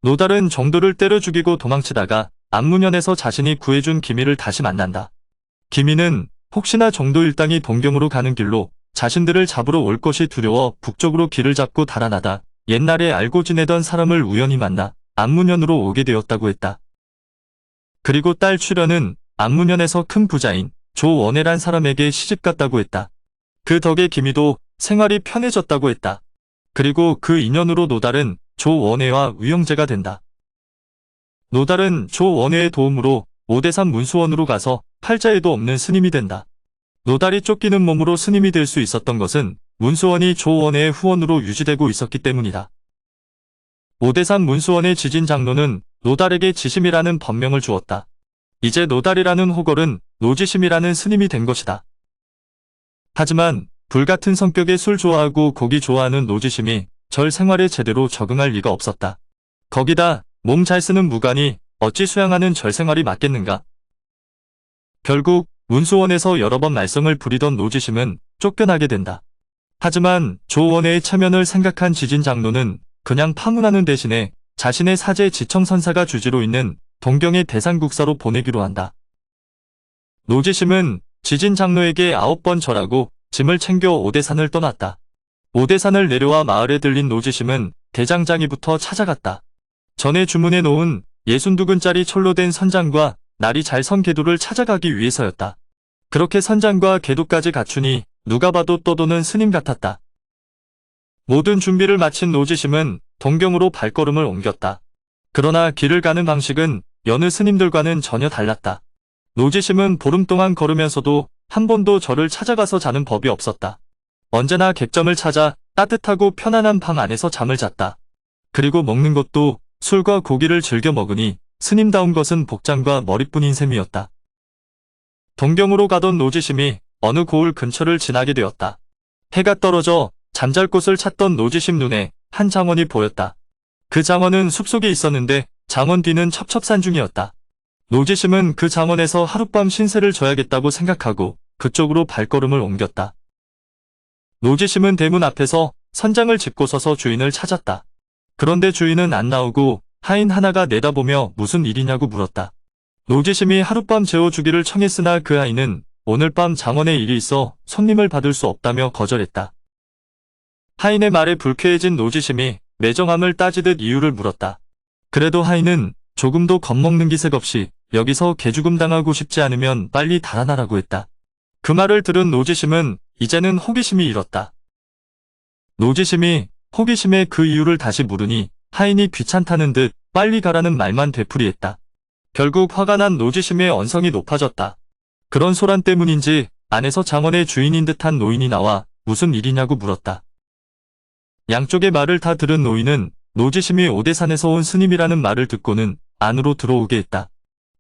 노달은 정도를 때려 죽이고 도망치다가 안문현에서 자신이 구해준 기미를 다시 만난다. 기미는 혹시나 정도 일당이 동경으로 가는 길로 자신들을 잡으러 올 것이 두려워 북쪽으로 길을 잡고 달아나다 옛날에 알고 지내던 사람을 우연히 만나 안문현으로 오게 되었다고 했다. 그리고 딸 출연은 안문현에서 큰 부자인 조원혜란 사람에게 시집갔다고 했다. 그 덕에 기미도 생활이 편해졌다고 했다. 그리고 그 인연으로 노달은 조원혜와 위형제가 된다. 노달은 조원혜의 도움으로 오대산 문수원으로 가서 팔자에도 없는 스님이 된다. 노달이 쫓기는 몸으로 스님이 될 수 있었던 것은 문수원이 조원혜의 후원으로 유지되고 있었기 때문이다. 오대산 문수원의 지진 장로는 노달에게 지심이라는 법명을 주었다. 이제 노달이라는 호걸은 노지심이라는 스님이 된 것이다. 하지만 불같은 성격의 술 좋아하고 고기 좋아하는 노지심이 절 생활에 제대로 적응할 리가 없었다. 거기다 몸 잘 쓰는 무관이 어찌 수양하는 절 생활이 맞겠는가. 결국 문수원에서 여러 번 말썽을 부리던 노지심은 쫓겨나게 된다. 하지만 조원혜의 체면을 생각한 지진 장로는 그냥 파문하는 대신에 자신의 사제 지청선사가 주지로 있는 동경의 대산국사로 보내기로 한다. 노지심은 지진 장로에게 9번 절하고 짐을 챙겨 오대산을 떠났다. 오대산을 내려와 마을에 들린 노지심은 대장장이부터 찾아갔다. 전에 주문해 놓은 62근짜리 철로 된 선장과 날이 잘 선 궤도를 찾아가기 위해서였다. 그렇게 선장과 궤도까지 갖추니 누가 봐도 떠도는 스님 같았다. 모든 준비를 마친 노지심은 동경으로 발걸음을 옮겼다. 그러나 길을 가는 방식은 여느 스님들과는 전혀 달랐다. 노지심은 보름 동안 걸으면서도 한 번도 절을 찾아가서 자는 법이 없었다. 언제나 객점을 찾아 따뜻하고 편안한 방 안에서 잠을 잤다. 그리고 먹는 것도 술과 고기를 즐겨 먹으니 스님다운 것은 복장과 머리뿐인 셈이었다. 동경으로 가던 노지심이 어느 고을 근처를 지나게 되었다. 해가 떨어져 잠잘 곳을 찾던 노지심 눈에 한 장원이 보였다. 그 장원은 숲속에 있었는데 장원 뒤는 첩첩산중이었다. 노지심은 그 장원에서 하룻밤 신세를 져야겠다고 생각하고 그쪽으로 발걸음을 옮겼다. 노지심은 대문 앞에서 선장을 짚고 서서 주인을 찾았다. 그런데 주인은 안 나오고 하인 하나가 내다보며 무슨 일이냐고 물었다. 노지심이 하룻밤 재워주기를 청했으나 그 하인은 오늘 밤 장원에 일이 있어 손님을 받을 수 없다며 거절했다. 하인의 말에 불쾌해진 노지심이 매정함을 따지듯 이유를 물었다. 그래도 하인은 조금도 겁먹는 기색 없이 여기서 개죽음 당하고 싶지 않으면 빨리 달아나라고 했다. 그 말을 들은 노지심은 이제는 호기심이 일었다. 노지심이 호기심의 그 이유를 다시 물으니 하인이 귀찮다는 듯 빨리 가라는 말만 되풀이했다. 결국 화가 난 노지심의 언성이 높아졌다. 그런 소란 때문인지 안에서 장원의 주인인 듯한 노인이 나와 무슨 일이냐고 물었다. 양쪽의 말을 다 들은 노인은 노지심이 오대산에서 온 스님이라는 말을 듣고는 안으로 들어오게 했다.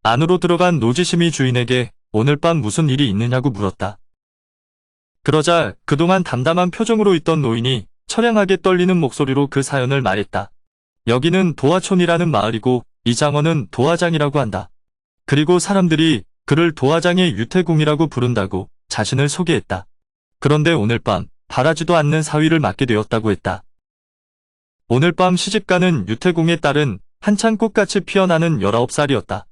안으로 들어간 노지심이 주인에게 오늘 밤 무슨 일이 있느냐고 물었다. 그러자 그동안 담담한 표정으로 있던 노인이 처량하게 떨리는 목소리로 그 사연을 말했다. 여기는 도화촌이라는 마을이고 이 장원은 도화장이라고 한다. 그리고 사람들이 그를 도화장의 유태공이라고 부른다고 자신을 소개했다. 그런데 오늘 밤 바라지도 않는 사위를 맡게 되었다고 했다. 오늘 밤 시집가는 유태공의 딸은 한창 꽃같이 피어나는 19살이었다.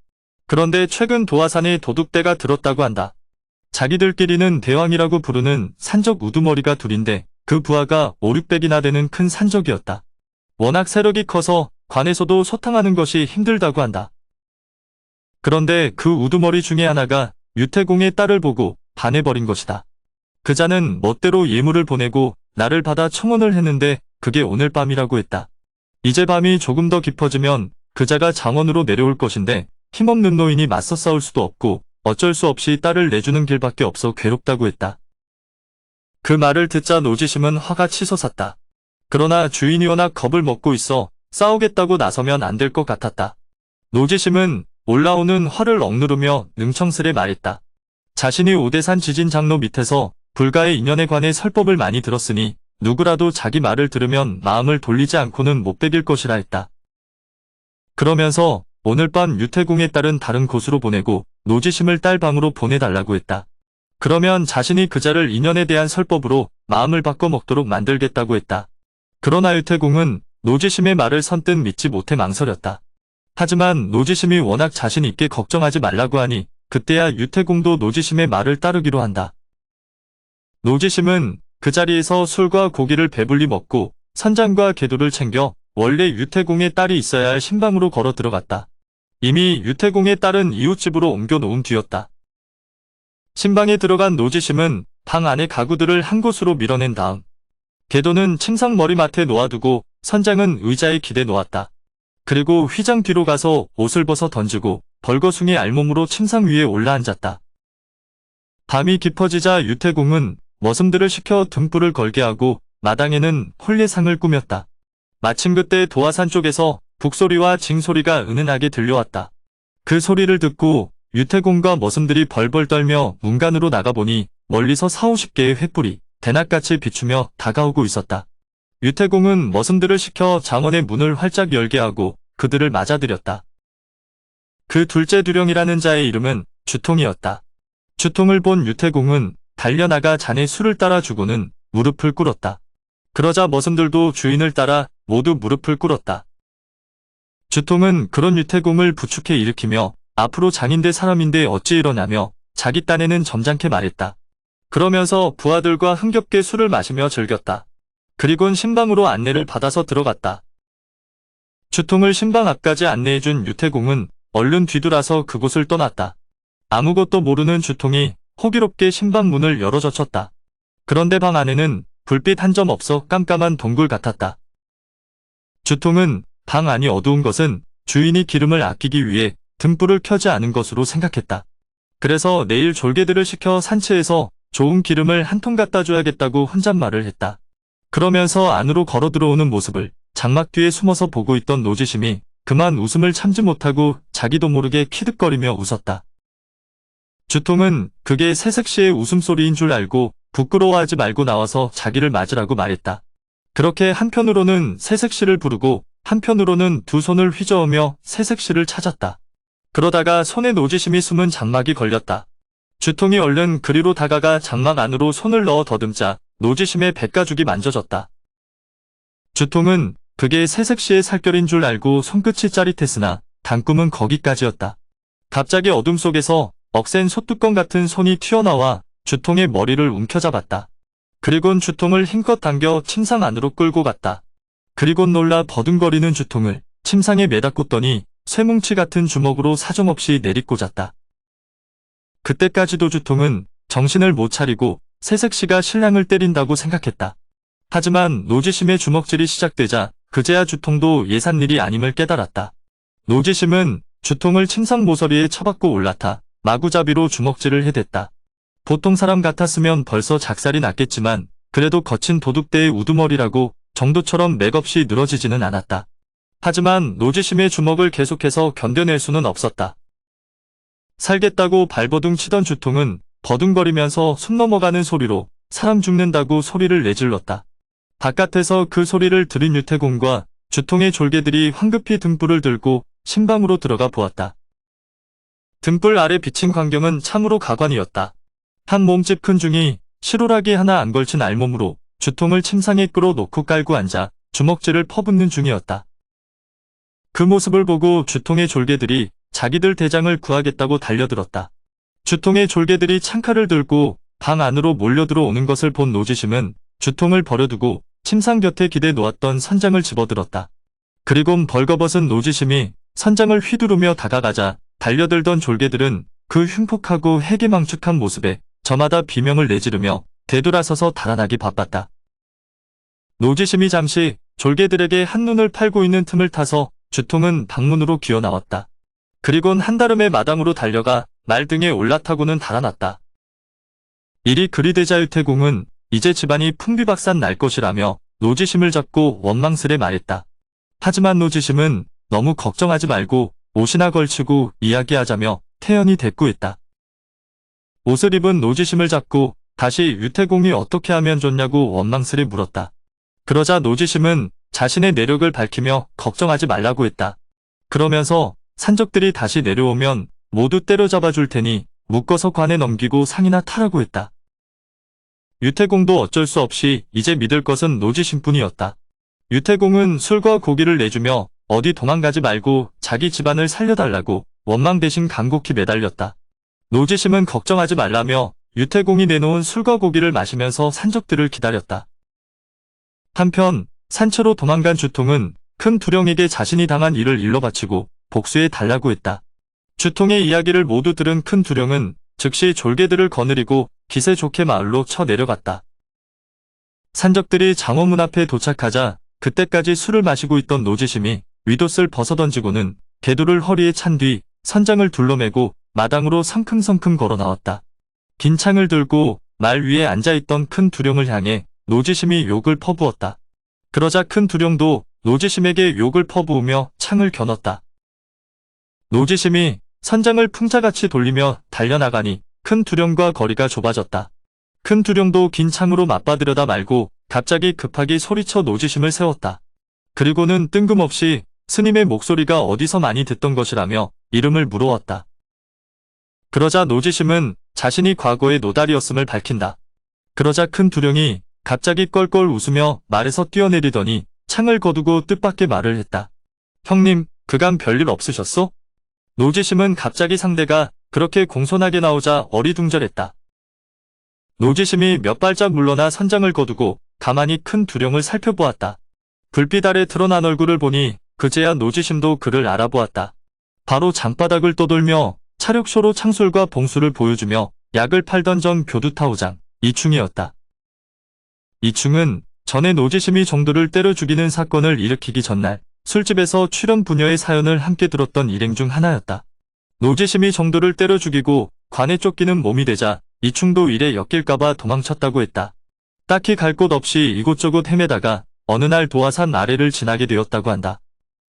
그런데 최근 도화산에 도둑대가 들었다고 한다. 자기들끼리는 대왕이라고 부르는 산적 우두머리가 둘인데 그 부하가 5,600이나 되는 큰 산적이었다. 워낙 세력이 커서 관에서도 소탕하는 것이 힘들다고 한다. 그런데 그 우두머리 중에 하나가 유태공의 딸을 보고 반해버린 것이다. 그자는 멋대로 예물을 보내고 나를 받아 청혼을 했는데 그게 오늘 밤이라고 했다. 이제 밤이 조금 더 깊어지면 그자가 장원으로 내려올 것인데 힘없는 노인이 맞서 싸울 수도 없고 어쩔 수 없이 딸을 내주는 길밖에 없어 괴롭다고 했다. 그 말을 듣자 노지심은 화가 치솟았다. 그러나 주인이 워낙 겁을 먹고 있어 싸우겠다고 나서면 안 될 것 같았다. 노지심은 올라오는 화를 억누르며 능청스레 말했다. 자신이 오대산 지진 장로 밑에서 불가의 인연에 관해 설법을 많이 들었으니 누구라도 자기 말을 들으면 마음을 돌리지 않고는 못 베길 것이라 했다. 그러면서 오늘 밤 유태공의 딸은 다른 곳으로 보내고 노지심을 딸 방으로 보내달라고 했다. 그러면 자신이 그자를 인연에 대한 설법으로 마음을 바꿔 먹도록 만들겠다고 했다. 그러나 유태공은 노지심의 말을 선뜻 믿지 못해 망설였다. 하지만 노지심이 워낙 자신 있게 걱정하지 말라고 하니 그때야 유태공도 노지심의 말을 따르기로 한다. 노지심은 그 자리에서 술과 고기를 배불리 먹고 선장과 계도를 챙겨 원래 유태공의 딸이 있어야 할 신방으로 걸어 들어갔다. 이미 유태공의 딸은 이웃집으로 옮겨 놓은 뒤였다. 신방에 들어간 노지심은 방 안의 가구들을 한 곳으로 밀어낸 다음 계도는 침상 머리맡에 놓아두고 선장은 의자에 기대 놓았다. 그리고 휘장 뒤로 가서 옷을 벗어 던지고 벌거숭이 알몸으로 침상 위에 올라앉았다. 밤이 깊어지자 유태공은 머슴들을 시켜 등불을 걸게 하고 마당에는 홀례상을 꾸몄다. 마침 그때 도화산 쪽에서 북소리와 징소리가 은은하게 들려왔다. 그 소리를 듣고 유태공과 머슴들이 벌벌 떨며 문간으로 나가보니 멀리서 40-50개의 횃불이 대낮같이 비추며 다가오고 있었다. 유태공은 머슴들을 시켜 장원의 문을 활짝 열게 하고 그들을 맞아들였다. 그 둘째 두령이라는 자의 이름은 주통이었다. 주통을 본 유태공은 달려나가 잔에 술을 따라주고는 무릎을 꿇었다. 그러자 머슴들도 주인을 따라 모두 무릎을 꿇었다. 주통은 그런 유태공을 부축해 일으키며 앞으로 장인대 사람인데 어찌 이러냐며 자기 딴에는 점잖게 말했다. 그러면서 부하들과 흥겹게 술을 마시며 즐겼다. 그리곤 신방으로 안내를 받아서 들어갔다. 주통을 신방 앞까지 안내해준 유태공은 얼른 뒤돌아서 그곳을 떠났다. 아무것도 모르는 주통이 호기롭게 신방 문을 열어젖혔다. 그런데 방 안에는 불빛 한 점 없어 깜깜한 동굴 같았다. 주통은 방 안이 어두운 것은 주인이 기름을 아끼기 위해 등불을 켜지 않은 것으로 생각했다. 그래서 내일 졸개들을 시켜 산채에서 좋은 기름을 한 통 갖다 줘야겠다고 혼잣말을 했다. 그러면서 안으로 걸어 들어오는 모습을 장막 뒤에 숨어서 보고 있던 노지심이 그만 웃음을 참지 못하고 자기도 모르게 키득거리며 웃었다. 주통은 그게 새색시의 웃음소리인 줄 알고 부끄러워하지 말고 나와서 자기를 맞으라고 말했다. 그렇게 한편으로는 새색시를 부르고 한편으로는 두 손을 휘저으며 새색시를 찾았다. 그러다가 손에 노지심이 숨은 장막이 걸렸다. 주통이 얼른 그리로 다가가 장막 안으로 손을 넣어 더듬자 노지심의 백가죽이 만져졌다. 주통은 그게 새색시의 살결인 줄 알고 손끝이 짜릿했으나 단꿈은 거기까지였다. 갑자기 어둠 속에서 억센 솥뚜껑 같은 손이 튀어나와 주통의 머리를 움켜잡았다. 그리곤 주통을 힘껏 당겨 침상 안으로 끌고 갔다. 그리곤 놀라 버둥거리는 주통을 침상에 매다 꽂더니 쇠뭉치 같은 주먹으로 사정없이 내리꽂았다. 그때까지도 주통은 정신을 못 차리고 새색시가 신랑을 때린다고 생각했다. 하지만 노지심의 주먹질이 시작되자 그제야 주통도 예산일이 아님을 깨달았다. 노지심은 주통을 침상 모서리에 처박고 올라타 마구잡이로 주먹질을 해댔다. 보통 사람 같았으면 벌써 작살이 났겠지만 그래도 거친 도둑대의 우두머리라고 정도처럼 맥없이 늘어지지는 않았다. 하지만 노지심의 주먹을 계속해서 견뎌낼 수는 없었다. 살겠다고 발버둥 치던 주통은 버둥거리면서 숨 넘어가는 소리로 사람 죽는다고 소리를 내질렀다. 바깥에서 그 소리를 들은 유태공과 주통의 졸개들이 황급히 등불을 들고 신방으로 들어가 보았다. 등불 아래 비친 광경은 참으로 가관이었다. 한 몸집 큰 중이 실오라기 하나 안 걸친 알몸으로 주통을 침상에 끌어놓고 깔고 앉아 주먹질을 퍼붓는 중이었다. 그 모습을 보고 주통의 졸개들이 자기들 대장을 구하겠다고 달려들었다. 주통의 졸개들이 창칼을 들고 방 안으로 몰려들어오는 것을 본 노지심은 주통을 버려두고 침상 곁에 기대 놓았던 선장을 집어들었다. 그리곤 벌거벗은 노지심이 선장을 휘두르며 다가가자 달려들던 졸개들은 그 흉폭하고 해괴망측한 모습에 저마다 비명을 내지르며 되돌아서서 달아나기 바빴다. 노지심이 잠시 졸개들에게 한눈을 팔고 있는 틈을 타서 주통은 방문으로 기어나왔다. 그리곤 한다름의 마당으로 달려가 말등에 올라타고는 달아났다. 일이 그리 되자 유태공은 이제 집안이 풍비박산 날 것이라며 노지심을 잡고 원망스레 말했다. 하지만 노지심은 너무 걱정하지 말고 옷이나 걸치고 이야기하자며 태연히 대꾸했다. 옷을 입은 노지심을 잡고 다시 유태공이 어떻게 하면 좋냐고 원망스레 물었다. 그러자 노지심은 자신의 내력을 밝히며 걱정하지 말라고 했다. 그러면서 산적들이 다시 내려오면 모두 때려잡아 줄 테니 묶어서 관에 넘기고 상이나 타라고 했다. 유태공도 어쩔 수 없이 이제 믿을 것은 노지심뿐이었다. 유태공은 술과 고기를 내주며 어디 도망가지 말고 자기 집안을 살려달라고 원망 대신 간곡히 매달렸다. 노지심은 걱정하지 말라며 유태공이 내놓은 술과 고기를 마시면서 산적들을 기다렸다. 한편 산채로 도망간 주통은 큰 두령에게 자신이 당한 일을 일러바치고 복수해 달라고 했다. 주통의 이야기를 모두 들은 큰 두령은 즉시 졸개들을 거느리고 기세 좋게 마을로 쳐 내려갔다. 산적들이 장호문 앞에 도착하자 그때까지 술을 마시고 있던 노지심이 윗옷을 벗어던지고는 개두를 허리에 찬 뒤 선장을 둘러매고 마당으로 성큼성큼 걸어 나왔다. 긴 창을 들고 말 위에 앉아있던 큰 두령을 향해 노지심이 욕을 퍼부었다. 그러자 큰 두령도 노지심에게 욕을 퍼부으며 창을 겨눴다. 노지심이 선장을 풍자같이 돌리며 달려나가니 큰 두령과 거리가 좁아졌다. 큰 두령도 긴 창으로 맞받으려다 말고 갑자기 급하게 소리쳐 노지심을 세웠다. 그리고는 뜬금없이 스님의 목소리가 어디서 많이 듣던 것이라며 이름을 물어왔다. 그러자 노지심은 자신이 과거의 노달이었음을 밝힌다. 그러자 큰 두령이 갑자기 껄껄 웃으며 말에서 뛰어내리더니 창을 거두고 뜻밖의 말을 했다. 형님, 그간 별일 없으셨소? 노지심은 갑자기 상대가 그렇게 공손하게 나오자 어리둥절했다. 노지심이 몇 발짝 물러나 선장을 거두고 가만히 큰 두령을 살펴보았다. 불빛 아래 드러난 얼굴을 보니 그제야 노지심도 그를 알아보았다. 바로 장바닥을 떠돌며 차력쇼로 창술과 봉수를 보여주며 약을 팔던 전 교두타오장 이충이었다. 이충은 전에 노지심이 정도를 때려 죽이는 사건을 일으키기 전날 술집에서 출연 부녀의 사연을 함께 들었던 일행 중 하나였다. 노지심이 정도를 때려 죽이고 관에 쫓기는 몸이 되자 이충도 일에 엮일까봐 도망쳤다고 했다. 딱히 갈 곳 없이 이곳저곳 헤매다가 어느 날 도화산 아래를 지나게 되었다고 한다.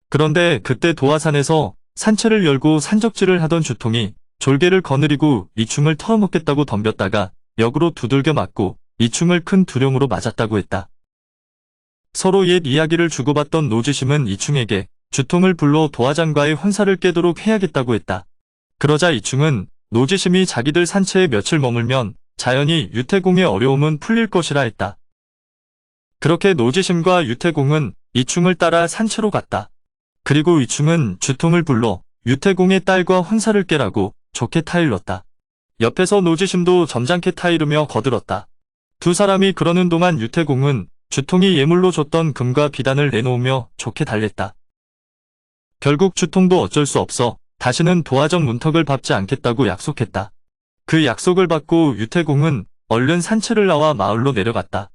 그런데 그때 도화산에서 산채를 열고 산적질을 하던 주통이 졸개를 거느리고 이충을 털어먹겠다고 덤볐다가 역으로 두들겨 맞고 이충을 큰 두령으로 맞았다고 했다. 서로 옛 이야기를 주고받던 노지심은 이충에게 주통을 불러 도화장과의 혼사를 깨도록 해야겠다고 했다. 그러자 이충은 노지심이 자기들 산채에 며칠 머물면 자연히 유태공의 어려움은 풀릴 것이라 했다. 그렇게 노지심과 유태공은 이충을 따라 산채로 갔다. 그리고 이충은 주통을 불러 유태공의 딸과 혼사를 깨라고 좋게 타일렀다. 옆에서 노지심도 점잖게 타이르며 거들었다. 두 사람이 그러는 동안 유태공은 주통이 예물로 줬던 금과 비단을 내놓으며 좋게 달랬다. 결국 주통도 어쩔 수 없어 다시는 도화정 문턱을 밟지 않겠다고 약속했다. 그 약속을 받고 유태공은 얼른 산채를 나와 마을로 내려갔다.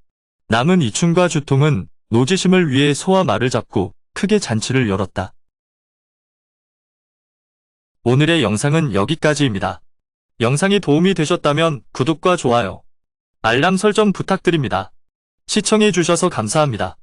남은 이충과 주통은 노지심을 위해 소와 말을 잡고 크게 잔치를 열었다. 오늘의 영상은 여기까지입니다. 영상이 도움이 되셨다면 구독과 좋아요, 알람 설정 부탁드립니다. 시청해주셔서 감사합니다.